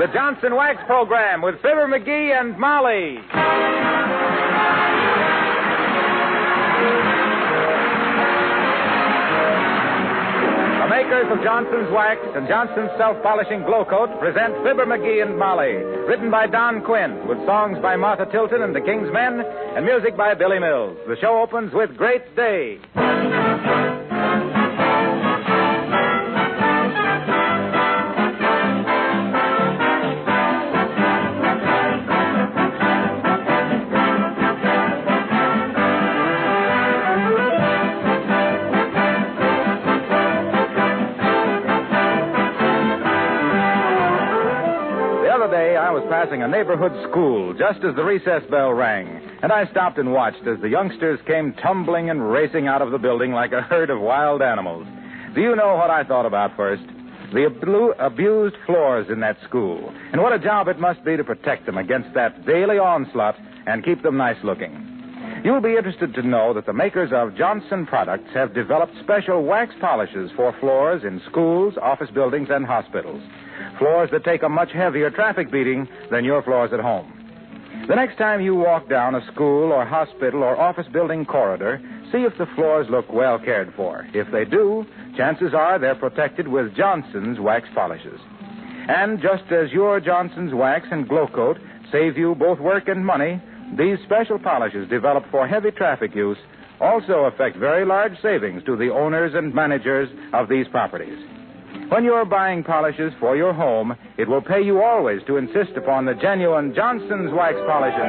The Johnson Wax Program with Fibber McGee and Molly. The makers of Johnson's Wax and Johnson's Self-Polishing Glow Coat present Fibber McGee and Molly, written by Don Quinn, with songs by Martha Tilton and the King's Men, and music by Billy Mills. The show opens with Great Day. I was passing a neighborhood school just as the recess bell rang, and I stopped and watched as the youngsters came tumbling and racing out of the building like a herd of wild animals. Do you know what I thought about first? The abused floors in that school, and what a job it must be to protect them against that daily onslaught and keep them nice looking. You'll be interested to know that the makers of Johnson products have developed special wax polishes for floors in schools, office buildings, and hospitals. Floors that take a much heavier traffic beating than your floors at home. The next time you walk down a school or hospital or office building corridor, see if the floors look well cared for. If they do, chances are they're protected with Johnson's wax polishes. And just as your Johnson's Wax and Glow Coat save you both work and money, these special polishes developed for heavy traffic use also affect very large savings to the owners and managers of these properties. When you're buying polishes for your home, it will pay you always to insist upon the genuine Johnson's Wax polishes.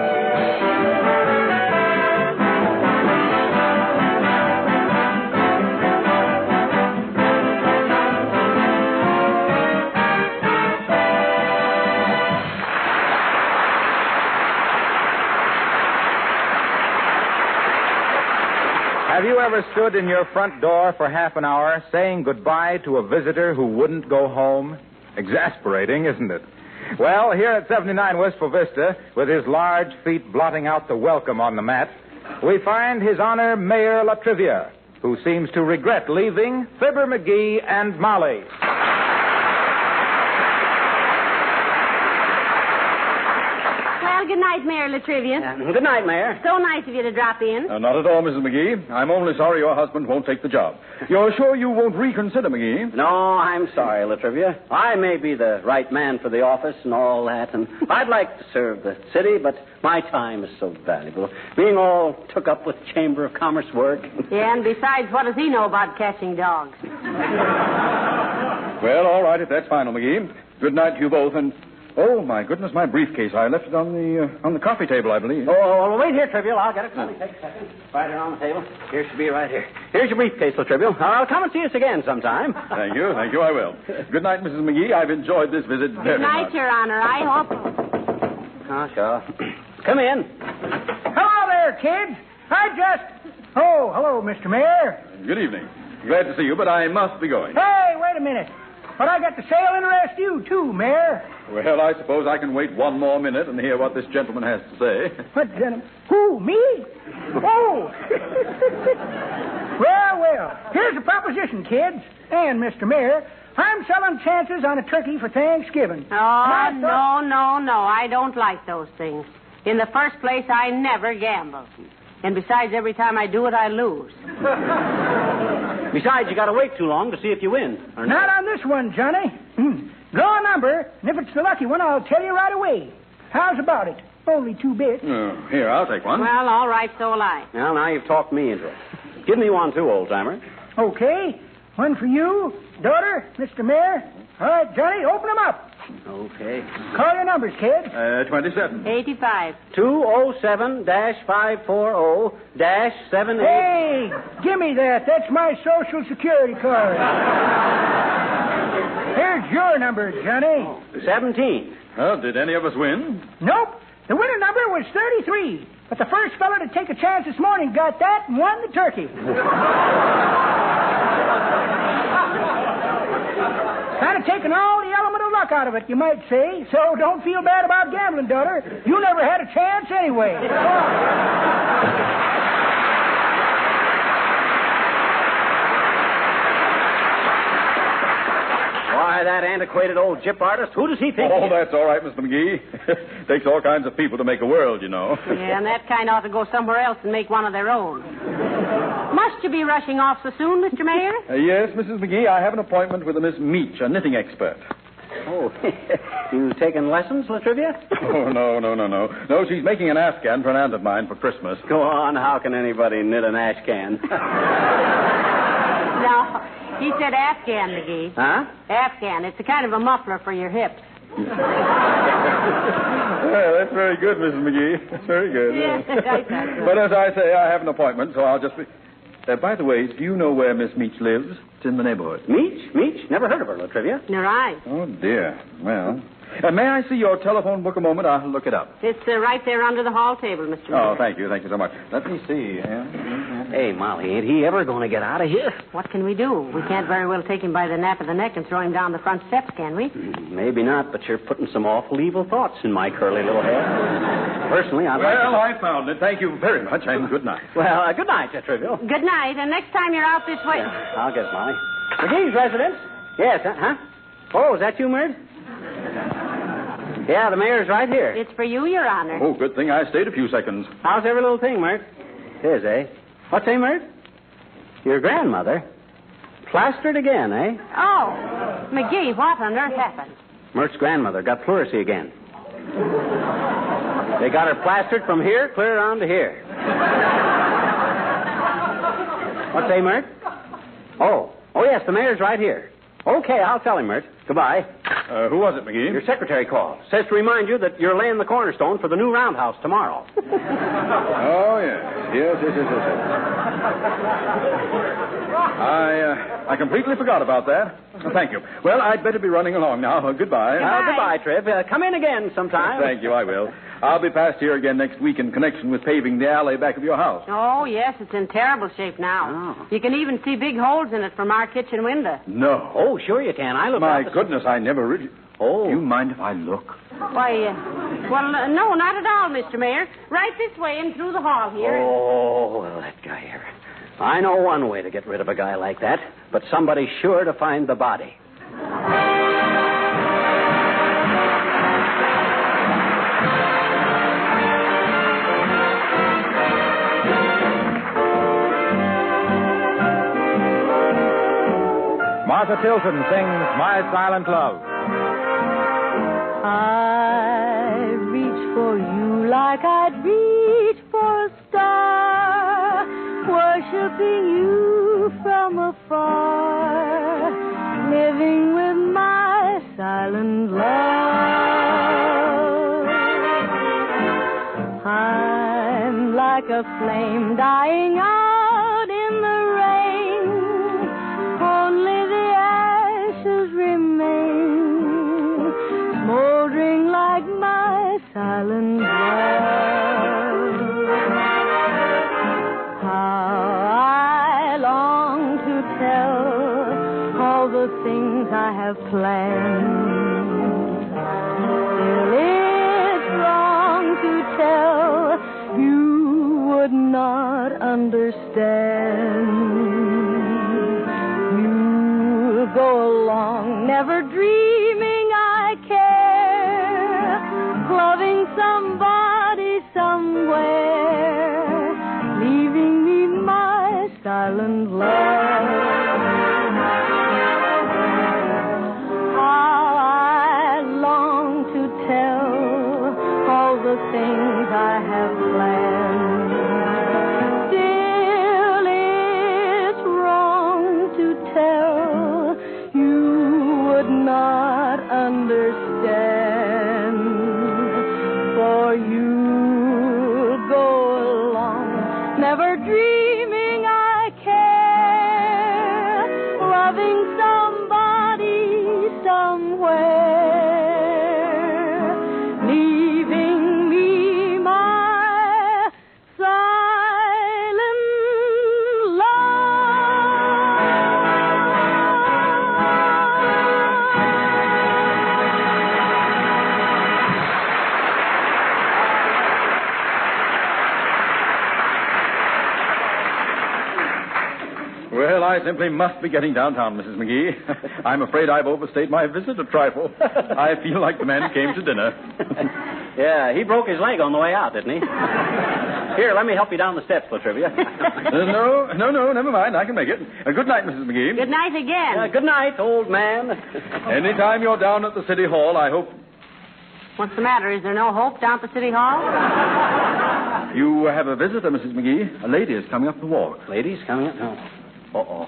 Have you ever stood in your front door for half an hour saying goodbye to a visitor who wouldn't go home? Exasperating, isn't it? Well, here at 79 Wistful Vista, with his large feet blotting out the welcome on the mat, we find His Honor Mayor Latrivia, who seems to regret leaving Fibber McGee and Molly. Good night, Mayor Latrivia. Good night, Mayor. So nice of you to drop in. Not at all, Mrs. McGee. I'm only sorry your husband won't take the job. You're sure you won't reconsider, McGee? No, I'm sorry, Latrivia. I may be the right man for the office and all that, and I'd like to serve the city, but my time is so valuable. Being all took up with Chamber of Commerce work. Yeah, and besides, what does he know about catching dogs? Well, all right, if that's final, McGee. Good night to you both, and... Oh, my goodness, my briefcase. I left it on the coffee table, I believe. Oh, wait here, Trivial. I'll get it. Let me take a second. Right here on the table. Here should be right here. Here's your briefcase, Trivial. I'll come and see us again sometime. Thank you, I will. Good night, Mrs. McGee. I've enjoyed this visit very much. Good night, Your Honor. I hope... Oh, sure. Come in. Hello there, kids. Oh, hello, Mr. Mayor. Good evening. Glad to see you, but I must be going. Hey, wait a minute. But I got the sale interest you, too, Mayor. Well, I suppose I can wait one more minute and hear what this gentleman has to say. What gentleman? Who, me? Oh. Well, here's the proposition, kids. And, Mr. Mayor, I'm selling chances on a turkey for Thanksgiving. Oh, no. I don't like those things. In the first place, I never gamble. And besides, every time I do it, I lose. Besides, you got to wait too long to see if you win. Not on this one, Johnny. Draw a number, and if it's the lucky one, I'll tell you right away. How's about it? Only 2 bits. Here, I'll take one. Well, all right, so will I. Well, now you've talked me into it. Give me one, too, old-timer. Okay. One for you, daughter, Mr. Mayor. All right, Johnny, open them up. Okay. Call your numbers, kids. 27. 85. 207-540-78. Hey, give me that. That's my Social Security card. Here's your number, Johnny. 17. Well, did any of us win? Nope. The winning number was 33. But the first fellow to take a chance this morning got that and won the turkey. Kind of taken all the element of luck out of it, you might say. So don't feel bad about gambling, daughter. You never had a chance anyway. Why, that antiquated old gyp artist, who does he think? Oh, that's all right, Mr. McGee. Takes all kinds of people to make a world, you know. Yeah, and that kind ought to go somewhere else and make one of their own. Must you be rushing off so soon, Mr. Mayor? Yes, Mrs. McGee, I have an appointment with a Miss Meach, a knitting expert. Oh, you taking lessons, Latrivia? Oh, no. No, she's making an Afghan for an aunt of mine for Christmas. Go on, how can anybody knit an ash can? No, he said Afghan, McGee. Huh? Afghan. It's a kind of a muffler for your hips. Well, that's very good, Mrs. McGee. That's very good. Yeah. But as I say, I have an appointment, so I'll just be... by the way, do you know where Miss Meach lives? It's in the neighborhood. Meach? Never heard of her, Latrivia. You're right. Oh, dear. Well, may I see your telephone book a moment? I'll look it up. It's right there under the hall table, Mr. Mayor. Oh, thank you so much. Let me see. Hey, Molly, ain't he ever going to get out of here? What can we do? We can't very well take him by the nape of the neck and throw him down the front steps, can we? Maybe not, but you're putting some awful evil thoughts in my curly little head. Personally, I'd like to... Well, I found it. Thank you very much, and good night. Well, good night, Trivial. Good night, and next time you're out this way... Yeah, I'll get it, Molly. McGee's residence? Yes, huh? Oh, is that you, Mert? Yeah, the mayor's right here. It's for you, Your Honor. Oh, good thing I stayed a few seconds. How's every little thing, Mert? It is, eh? What's say, Mert? Your grandmother? Plastered again, eh? Oh, McGee, what on earth happened? Mert's grandmother got pleurisy again. They got her plastered from here clear around to here. What say, Mert? Oh, yes, the mayor's right here. Okay, I'll tell him, Mert. Goodbye. Who was it, McGee? Your secretary called. Says to remind you that you're laying the cornerstone for the new roundhouse tomorrow. Oh, yes. I completely forgot about that. Thank you. Well, I'd better be running along now. Goodbye. Goodbye, Triv. Come in again sometime. Thank you, I will. I'll be past here again next week in connection with paving the alley back of your house. Oh, yes, it's in terrible shape now. Oh. You can even see big holes in it from our kitchen window. No. Oh, sure you can. I look My out goodness, I never really... Oh. Do you mind if I look? Why, no, not at all, Mr. Mayor. Right this way and through the hall here. Oh, well, that guy here. I know one way to get rid of a guy like that, but somebody's sure to find the body. Martha Tilton sings My Silent Love. I reach for you like I'd reach for a star, worshiping you from afar, living with my silent love. I'm like a flame dying out in the rain, only the ashes remain, smoldering like my silent love. How I long to tell all the things I have planned. Still, it's wrong to tell, you would not understand. You go along, never dreaming I care, loving somebody I simply must be getting downtown, Mrs. McGee. I'm afraid I've overstayed my visit a trifle. I feel like the man who came to dinner. Yeah, he broke his leg on the way out, didn't he? Here, let me help you down the steps, Latrivia. No, never mind. I can make it. Good night, Mrs. McGee. Good night again. Good night, old man. Anytime you're down at the City Hall, I hope... What's the matter? Is there no hope down at the City Hall? You have a visitor, Mrs. McGee. A lady is coming up the walk. Ladies coming up? Oh. Uh-oh.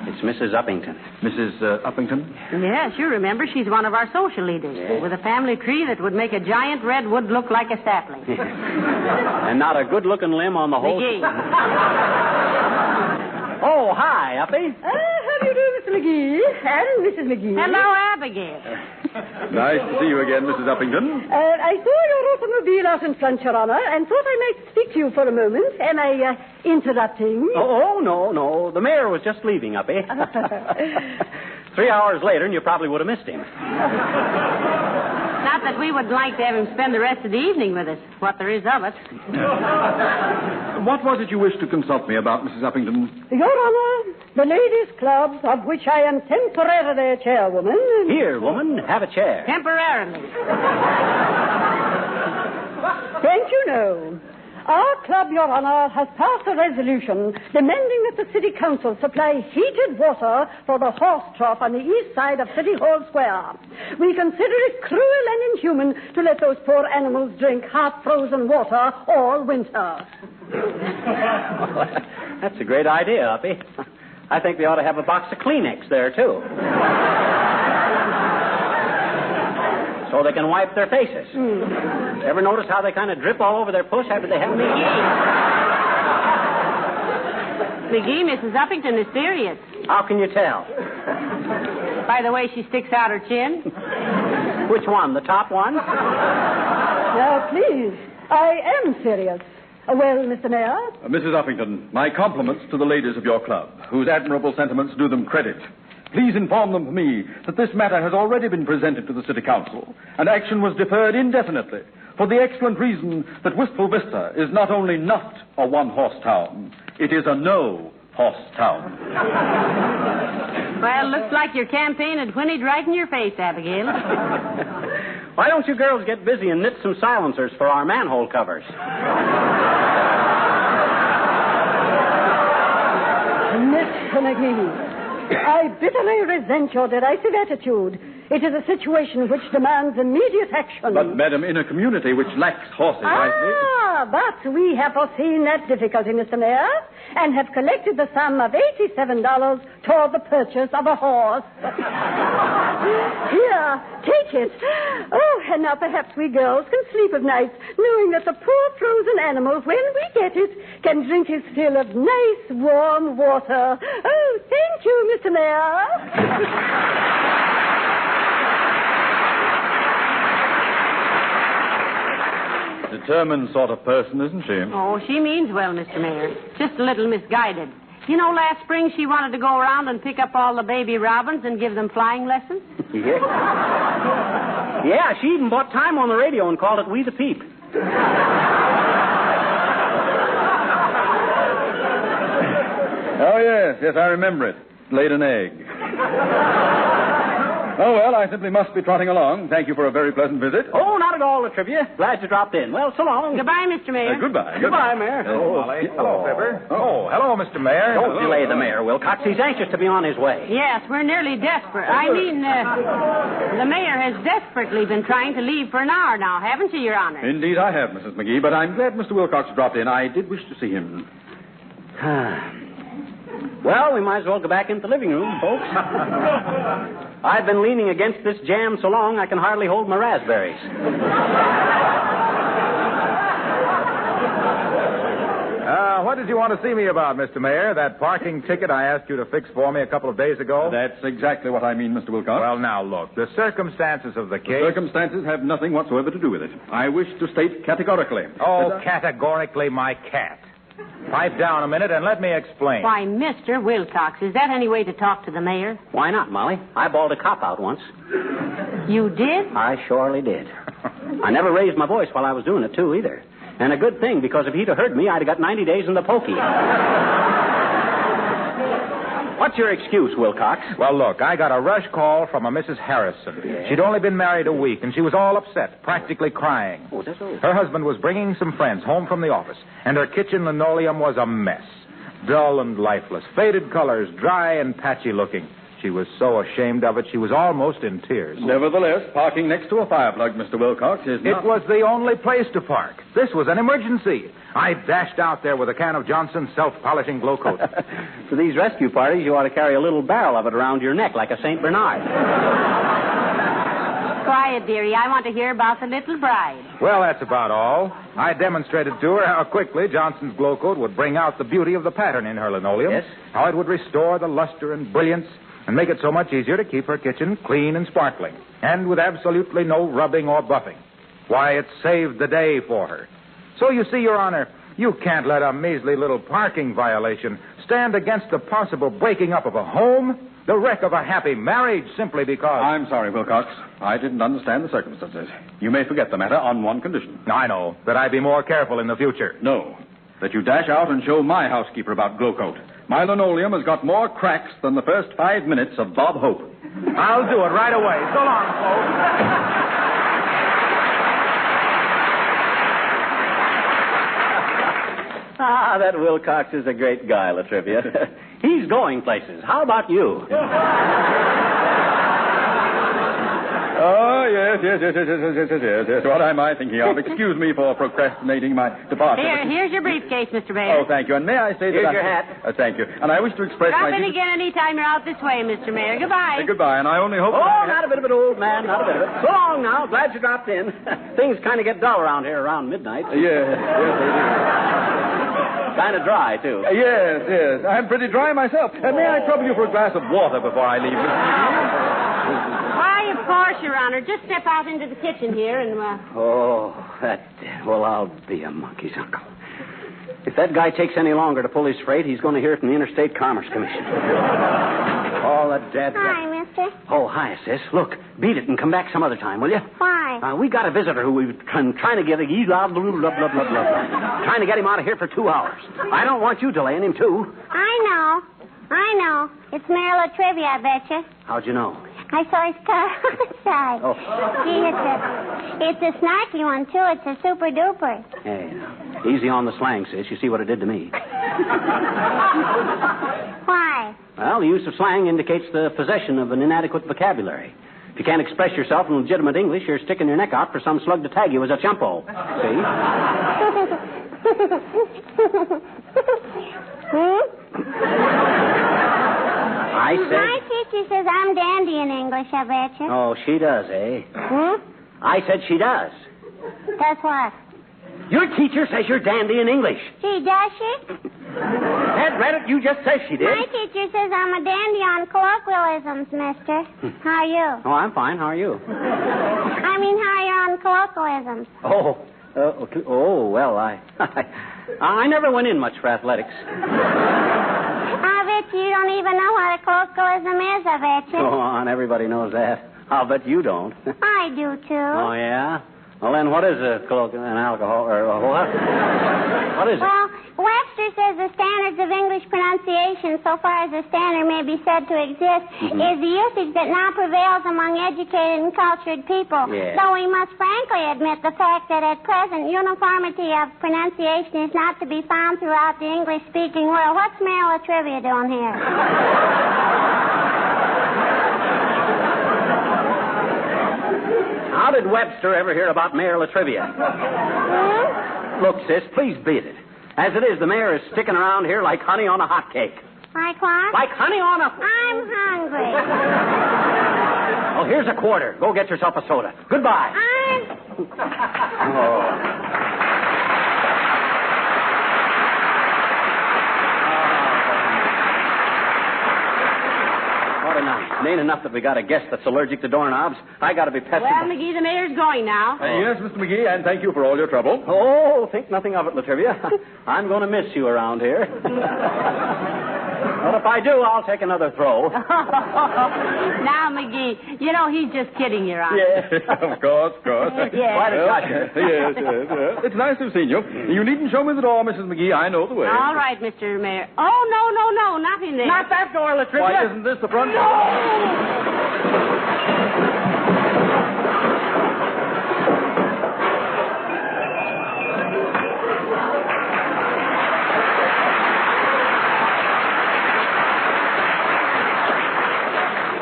It's Mrs. Uppington. Mrs. Uppington? Yes, you remember. She's one of our social leaders. Yeah. With a family tree that would make a giant redwood look like a sapling. And not a good-looking limb on the whole... McGee. Oh, hi, Uppy. How do you do, Mr. McGee? And Mrs. McGee. Hello, Abigail. Nice to see you again, Mrs. Uppington. I saw your automobile out in front, Your Honor, and thought I might speak to you for a moment. Am I interrupting? Oh, no. The mayor was just leaving, Uppy. 3 hours later, and you probably would have missed him. Not that we would like to have him spend the rest of the evening with us, what there is of it. What was it you wished to consult me about, Mrs. Uppington? Your Honor, the Ladies' Club, of which I am temporarily chairwoman... Here, woman, have a chair. Temporarily. Thank you, no. Our club, Your Honor, has passed a resolution demanding that the City Council supply heated water for the horse trough on the east side of City Hall Square. We consider it cruel and inhuman to let those poor animals drink half-frozen water all winter. That's a great idea, Uppy. I think we ought to have a box of Kleenex there, too. So they can wipe their faces. Ever notice how they kind of drip all over their push after they have a meal? McGee, Mrs. Uppington is serious. How can you tell? By the way she sticks out her chin. Which one, the top one? Now, please, I am serious. Well, Mr. Mayor? Mrs. Uppington, my compliments to the ladies of your club, whose admirable sentiments do them credit. Please inform them for me that this matter has already been presented to the City Council, and action was deferred indefinitely for the excellent reason that Wistful Vista is not only not a one-horse town, it is a no-horse town. Well, looks like your campaign had whinnied right in your face, Abigail. Why don't you girls get busy and knit some silencers for our manhole covers? Mr. McGee, I bitterly resent your derisive attitude. It is a situation which demands immediate action. But, madam, in a community which lacks horses, but we have foreseen that difficulty, Mr. Mayor, and have collected the sum of $87 toward the purchase of a horse. Here, take it. Oh, and now perhaps we girls can sleep of nights knowing that the poor frozen animal, when we get it, can drink his fill of nice, warm water. Oh, thank you, Mr. Mayor. Determined sort of person, isn't she? Oh, she means well, Mr. Mayor. Just a little misguided. You know, last spring she wanted to go around and pick up all the baby robins and give them flying lessons. Yeah, she even bought time on the radio and called it We the Peep. Oh, yes, I remember it. Laid an egg. Oh, well, I simply must be trotting along. Thank you for a very pleasant visit. Oh, not at all, Latrivia. Glad you dropped in. Well, so long. Goodbye, Mr. Mayor. Goodbye. Goodbye, Mayor. Molly. Hello, Fibber. Oh, hello, Mr. Mayor. Don't delay the mayor, Wilcox. He's anxious to be on his way. Yes, we're nearly desperate. I mean, the mayor has desperately been trying to leave for an hour now, haven't you, Your Honor? Indeed, I have, Mrs. McGee, but I'm glad Mr. Wilcox dropped in. I did wish to see him. Well, we might as well go back into the living room, folks. I've been leaning against this jam so long I can hardly hold my raspberries. What did you want to see me about, Mr. Mayor? That parking ticket I asked you to fix for me a couple of days ago? That's exactly what I mean, Mr. Wilcox. Well, now, look, the circumstances of the case... Circumstances have nothing whatsoever to do with it. I wish to state categorically... Oh, categorically, my cat. Pipe down a minute and let me explain. Why, Mr. Wilcox, is that any way to talk to the mayor? Why not, Molly? I bawled a cop out once. You did? I surely did. I never raised my voice while I was doing it, too, either. And a good thing, because if he'd have heard me, I'd have got 90 days in the pokey. What's your excuse, Wilcox? Well, look, I got a rush call from a Mrs. Harrison. Yes? She'd only been married a week, and she was all upset, practically crying. Oh, that's all. Her husband was bringing some friends home from the office, and her kitchen linoleum was a mess. Dull and lifeless, faded colors, dry and patchy looking. She was so ashamed of it, she was almost in tears. Nevertheless, parking next to a fire plug, Mr. Wilcox, is not... It was the only place to park. This was an emergency. I dashed out there with a can of Johnson's self-polishing glow coat. For these rescue parties, you ought to carry a little barrel of it around your neck like a St. Bernard. Quiet, dearie. I want to hear about the little bride. Well, that's about all. I demonstrated to her how quickly Johnson's glow coat would bring out the beauty of the pattern in her linoleum. Yes? How it would restore the luster and brilliance and make it so much easier to keep her kitchen clean and sparkling, and with absolutely no rubbing or buffing. Why, it saved the day for her. So you see, Your Honor, you can't let a measly little parking violation stand against the possible breaking up of a home, the wreck of a happy marriage, simply because... I'm sorry, Wilcox. I didn't understand the circumstances. You may forget the matter on one condition. I know, that I be more careful in the future. No, that you dash out and show my housekeeper about glow coat. My linoleum has got more cracks than the first 5 minutes of Bob Hope. I'll do it right away. So long, folks. That Wilcox is a great guy, Latrivia. He's going places. How about you? Oh, yes. What am I thinking of? Excuse me for procrastinating my departure. Here's your briefcase, Mr. Bader. Oh, thank you. And may I say that... Here's your hat. Thank you. And I wish to express Drop my... in again any time you're out this way, Mr. Mayor. Goodbye. Goodbye, and I only hope... Oh, not a bit of it, old man. Not a bit of it. So long now. Glad you dropped in. Things kind of get dull around here around midnight. Yes, they do. Kind of dry, too. Yes. I'm pretty dry myself. May I trouble you for a glass of water before I leave? Why, of course, Your Honor. Just step out into the kitchen here and, Oh, well, I'll be a monkey's uncle. If that guy takes any longer to pull his freight, he's going to hear it from the Interstate Commerce Commission. All that dead... Hi, mister. Oh, hi, sis. Look, beat it and come back some other time, will you? Why? We got a visitor who we've been trying to get... Trying to get him out of here for 2 hours. I don't want you delaying him, too. I know. It's Marilyn Trivia, I betcha. How'd you know? I saw his car outside. Oh. Gee, it's a snarky one, too. It's a super duper. Hey, easy on the slang, sis. You see what it did to me. Why? Well, the use of slang indicates the possession of an inadequate vocabulary. If you can't express yourself in legitimate English, you're sticking your neck out for some slug to tag you as a chumpo. See? I said... My teacher says I'm dandy in English, I betcha. Oh, she does, eh? I said she does. That's what? Your teacher says you're dandy in English. Gee, does she? Ed read it. You just said she did. My teacher says I'm a dandy on colloquialisms, mister. How are you? Oh, I'm fine. How are you? I mean, how are you on colloquialisms? Well, I never went in much for athletics. I bet you don't even know what a colloquialism is, I bet you. Go on, everybody knows that. I'll bet you don't. I do, too. Oh, yeah? Well, then what is an alcohol, or what? What is it? Well, Webster says the standards of English pronunciation, so far as a standard may be said to exist, is the usage that now prevails among educated and cultured people. Yeah. Though we must frankly admit the fact that at present uniformity of pronunciation is not to be found throughout the English-speaking world. What's Marilyn Trivia doing here? How did Webster ever hear about Mayor Latrivia? Look, sis, please beat it. As it is, the mayor is sticking around here like honey on a hot cake. Like what? Like honey on a... I'm hungry. Oh, here's a quarter. Go get yourself a soda. Goodbye. What a night. It ain't enough that we got a guest that's allergic to doorknobs. I got to be pestered. Well, McGee, the mayor's going now. Yes, Mr. McGee, and thank you for all your trouble. Oh, think nothing of it, Latrivia. I'm going to miss you around here. Well, if I do, I'll take another throw. Now, McGee, he's just kidding, Your Honor. Yeah. Of course. Yes. Quite a gotcha. Yes. It's nice to have seen you. You needn't show me the door, Mrs. McGee. I know the way. All right, Mr. Mayor. Oh, no, not in there. Not that door, Latrivia. Why, isn't this the front door?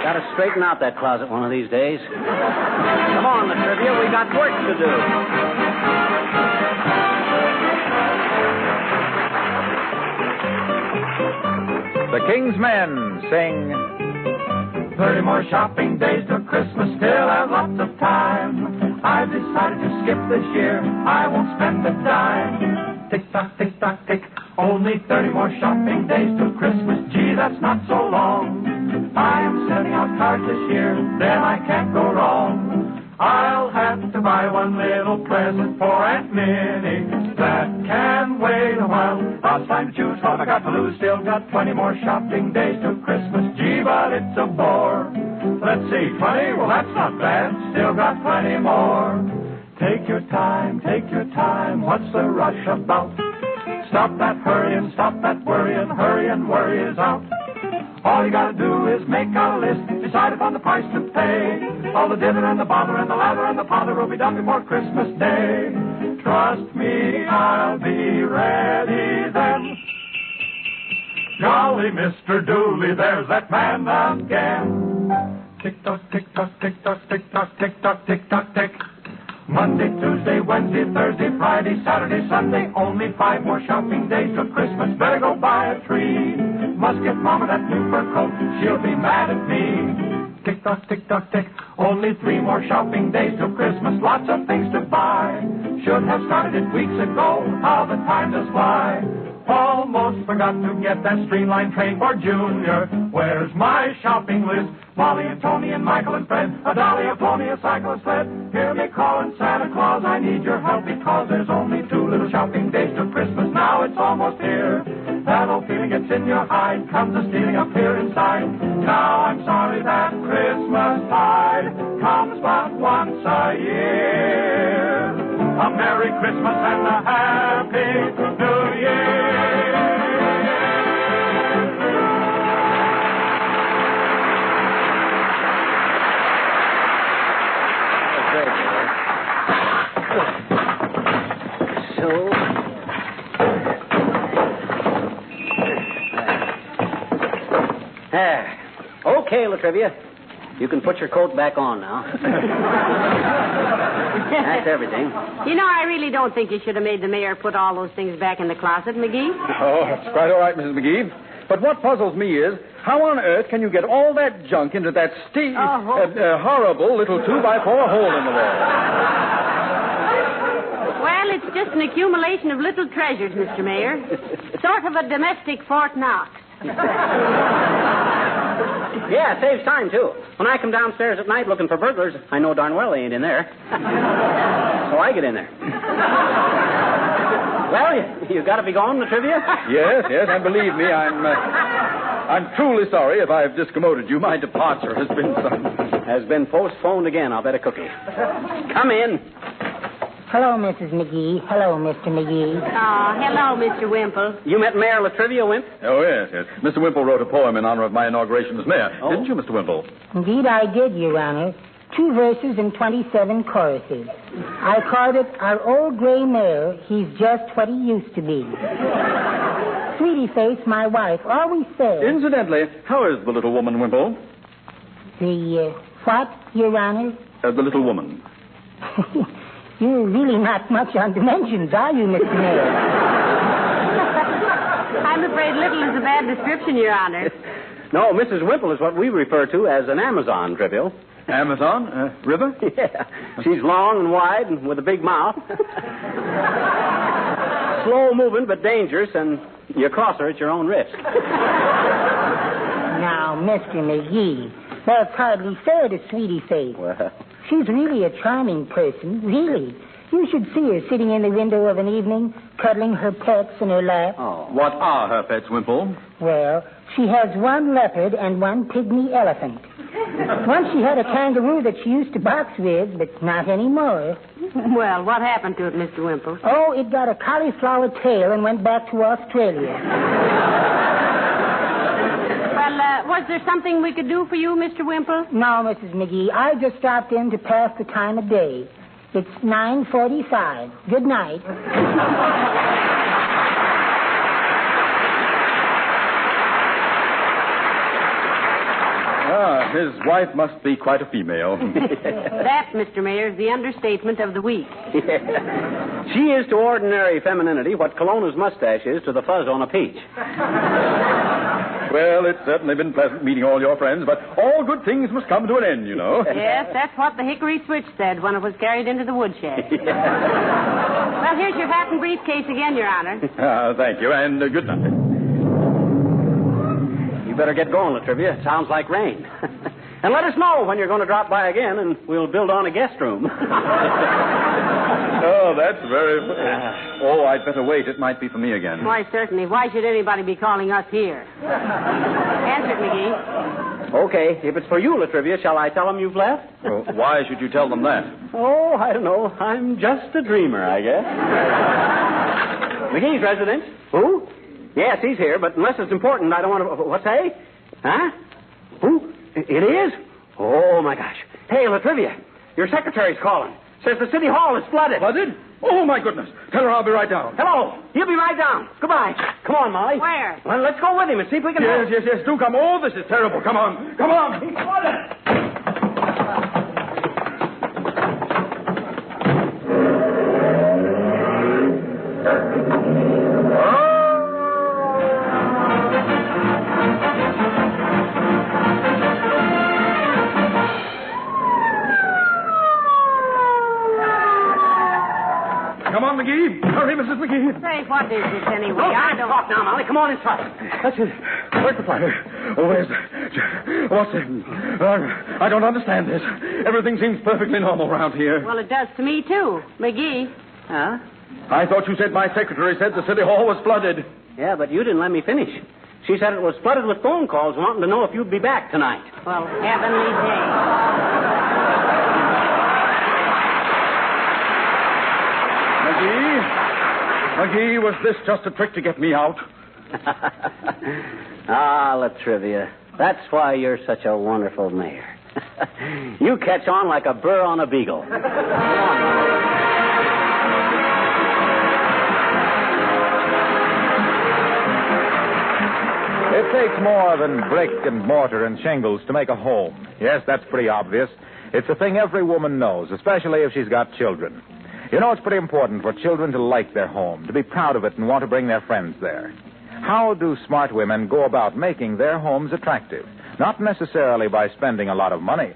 Got to straighten out that closet one of these days. Come on, Latrivia. We got work to do. The King's Men sing 30 more shopping days till Christmas, still have lots of time. I've decided to skip this year, I won't spend a dime. Tick-tock, tick-tock, tick, only 30 more shopping days till Christmas. Gee, that's not so long. I am sending out cards this year, then I can't go wrong. I'll have to buy one little present for Aunt Minnie. That can wait a while. Lots of time to choose what I got to lose. Still got 20 more shopping days till Christmas. Gee, but it's a bore. Let's see, 20? Well, that's not bad. Still got plenty more. Take your time, what's the rush about? Stop that hurrying, stop that worrying, hurry and worry is out. All you gotta do is make a list, decide upon the price to pay. All the dinner and the bother and the lather and the pother will be done before Christmas Day. Trust me, I'll be ready then. Jolly Mr. Dooley, there's that man again. Tick-tock, tick-tock, tick-tock, tick-tock, tick-tock, tick-tock, tick. Monday, Tuesday, Wednesday, Thursday, Friday, Saturday, Sunday. Only 5 more shopping days till Christmas. Better go buy a tree. Must get Mama that new fur coat. She'll be mad at me. Tick-tock, tick-tock, tick. Only 3 more shopping days till Christmas. Lots of things to buy. Should have started it weeks ago. How the time does fly. Almost forgot to get that streamlined train for Junior. Where's my shopping list? Molly and Tony and Michael and Fred, a dolly, a pony, a cycle, a sled. Hear me calling Santa Claus, I need your help because there's only 2 little shopping days till Christmas. Now it's almost here. That old feeling gets in your hide, comes a stealing up here inside. Now I'm sorry that Christmas tide comes but once a year. A Merry Christmas and a Happy New Year. Okay, Latrivia. You can put your coat back on now. That's everything. I really don't think you should have made the mayor put all those things back in the closet, McGee. Oh, that's quite all right, Mrs. McGee. But what puzzles me is, how on earth can you get all that junk into that horrible little 2x4 hole in the wall? Well, it's just an accumulation of little treasures, Mr. Mayor. Sort of a domestic Fort Knox. Yeah, it saves time, too. When I come downstairs at night looking for burglars, I know darn well they ain't in there. So I get in there. Well, you got to be going, Latrivia? Yes, and believe me, I'm truly sorry if I've discommoded you. My departure has been postponed again. I'll bet a cookie. Come in. Hello, Mrs. McGee. Hello, Mr. McGee. Oh, hello, Mr. Wimple. You met Mayor Latrivia, Wimp? Oh, yes. Mr. Wimple wrote a poem in honor of my inauguration as mayor. Oh. Didn't you, Mr. Wimple? Indeed, I did, Your Honor. 2 verses and 27 choruses. I called it Our Old Gray Mayor, He's Just What He Used to Be. Sweetie Face, my wife, always says... Incidentally, how is the little woman, Wimple? The, what, Your Honor? The little woman. You're really not much on dimensions, are you, Mr. Mayor? I'm afraid little is a bad description, Your Honor. No, Mrs. Wimple is what we refer to as an Amazon, Trivial. Amazon? River? Yeah. She's long and wide and with a big mouth. Slow moving but dangerous, and you cross her at your own risk. Now, Mr. McGee, that's hardly fair to Sweetie Face. Well... She's really a charming person, really. You should see her sitting in the window of an evening, cuddling her pets in her lap. Oh. What are her pets, Wimple? Well, She has one leopard and one pygmy elephant. Once she had a kangaroo that she used to box with, but not anymore. Well, what happened to it, Mr. Wimple? Oh, it got a cauliflower tail and went back to Australia. Well, was there something we could do for you, Mr. Wimple? No, Mrs. McGee. I just stopped in to pass the time of day. It's 9:45. Good night. His wife must be quite a female. That, Mr. Mayor, is the understatement of the week. She is to ordinary femininity what Cologne's mustache is to the fuzz on a peach. Well, it's certainly been pleasant meeting all your friends, but all good things must come to an end, you know. Yes, that's what the hickory switch said when it was carried into the woodshed. Well, here's your hat and briefcase again, Your Honor. Thank you, and good night. You better get going, Latrivia. It sounds like rain. And let us know when you're going to drop by again, and we'll build on a guest room. Oh, that's very... Oh, I'd better wait. It might be for me again. Why, certainly. Why should anybody be calling us here? Answer it, McGee. Okay, if it's for you, Latrivia, shall I tell them you've left? Well, why should you tell them that? Oh, I don't know. I'm just a dreamer, I guess. McGee's residence. Who? Yes, he's here, but unless it's important, I don't want to... What say? Huh? Who? It is? Oh, my gosh. Hey, Latrivia, your secretary's calling. Says the city hall is flooded. Flooded? Oh, my goodness. Tell her I'll be right down. Hello. He'll be right down. Goodbye. Come on, Molly. Where? Well, let's go with him and see if we can... Yes. Do come. Oh, this is terrible. Come on. Come on. He's flooded. Come on, McGee. Hurry, Mrs. McGee. Say, what is this anyway? I don't talk now, Molly. Come on inside. That's it. Where's the fire? Oh, where's the... What's it? I don't understand this. Everything seems perfectly normal around here. Well, it does to me, too. McGee. Huh? I thought you said my secretary said the city hall was flooded. Yeah, but you didn't let me finish. She said it was flooded with phone calls wanting to know if you'd be back tonight. Well, heavenly day. McGee, was this just a trick to get me out? Latrivia. That's why you're such a wonderful mayor. You catch on like a burr on a beagle. Come on, It takes more than brick and mortar and shingles to make a home. Yes, that's pretty obvious. It's a thing every woman knows, especially if she's got children. You know, it's pretty important for children to like their home, to be proud of it and want to bring their friends there. How do smart women go about making their homes attractive? Not necessarily by spending a lot of money.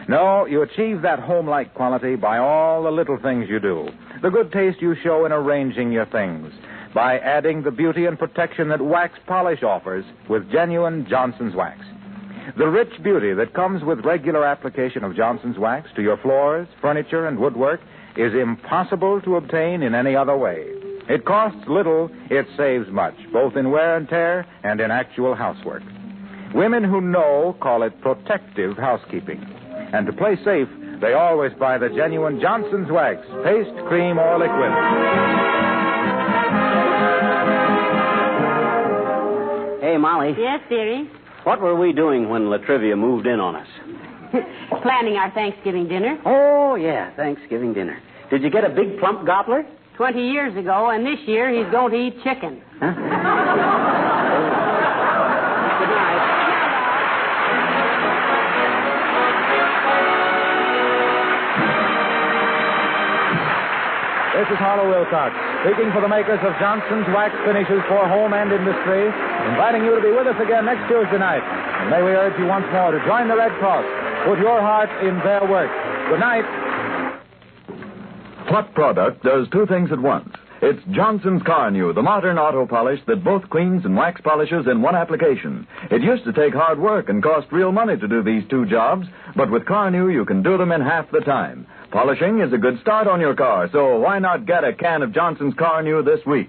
No, you achieve that home-like quality by all the little things you do. The good taste you show in arranging your things. By adding the beauty and protection that wax polish offers with genuine Johnson's wax. The rich beauty that comes with regular application of Johnson's wax to your floors, furniture, and woodwork is impossible to obtain in any other way. It costs little, it saves much, both in wear and tear and in actual housework. Women who know call it protective housekeeping. And to play safe, they always buy the genuine Johnson's wax, paste, cream, or liquid. Hey, Molly. Yes, dearie? What were we doing when Latrivia moved in on us? Planning our Thanksgiving dinner. Oh, yeah, Thanksgiving dinner. Did you get a big plump gobbler? 20 years ago, and this year he's going to eat chicken. Huh? Good night. This is Harlow Wilcox, speaking for the makers of Johnson's Wax Finishes for Home and Industry, inviting you to be with us again next Tuesday night. And may we urge you once more to join the Red Cross. Put your heart in their work. Good night. What product does two things at once? It's Johnson's Car New, the modern auto polish that both cleans and wax polishes in one application. It used to take hard work and cost real money to do these two jobs, but with Car New, you can do them in half the time. Polishing is a good start on your car, so why not get a can of Johnson's Car New this week?